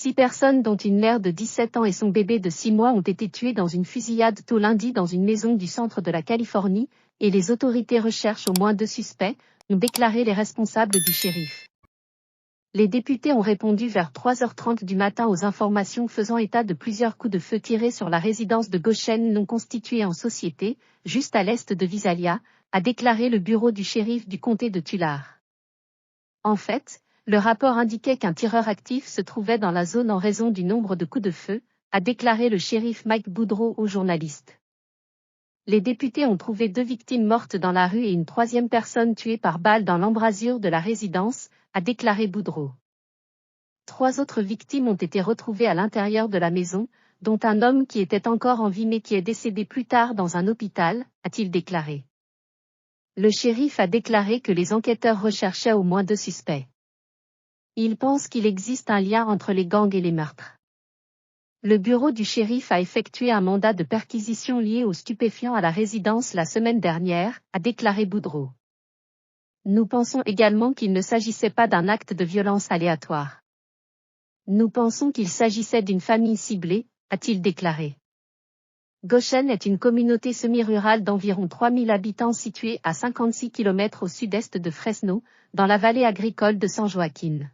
6 personnes dont une mère de 17 ans et son bébé de 6 mois ont été tuées dans une fusillade tôt lundi dans une maison du centre de la Californie, et les autorités recherchent au moins 2 suspects, ont déclaré les responsables du shérif. Les députés ont répondu vers 3h30 du matin aux informations faisant état de plusieurs coups de feu tirés sur la résidence de Goshen non constituée en société, juste à l'est de Visalia, a déclaré le bureau du shérif du comté de Tulare. En fait, le rapport indiquait qu'un tireur actif se trouvait dans la zone en raison du nombre de coups de feu, a déclaré le shérif Mike Boudreau aux journalistes. Les députés ont trouvé 2 victimes mortes dans la rue et une 3e personne tuée par balle dans l'embrasure de la résidence, a déclaré Boudreau. 3 autres victimes ont été retrouvées à l'intérieur de la maison, dont un homme qui était encore en vie mais qui est décédé plus tard dans un hôpital, a-t-il déclaré. Le shérif a déclaré que les enquêteurs recherchaient au moins 2 suspects. Il pense qu'il existe un lien entre les gangs et les meurtres. Le bureau du shérif a effectué un mandat de perquisition lié aux stupéfiants à la résidence la semaine dernière, a déclaré Boudreau. Nous pensons également qu'il ne s'agissait pas d'un acte de violence aléatoire. Nous pensons qu'il s'agissait d'une famille ciblée, a-t-il déclaré. Goshen est une communauté semi-rurale d'environ 3000 habitants située à 56 km au sud-est de Fresno, dans la vallée agricole de San Joaquin.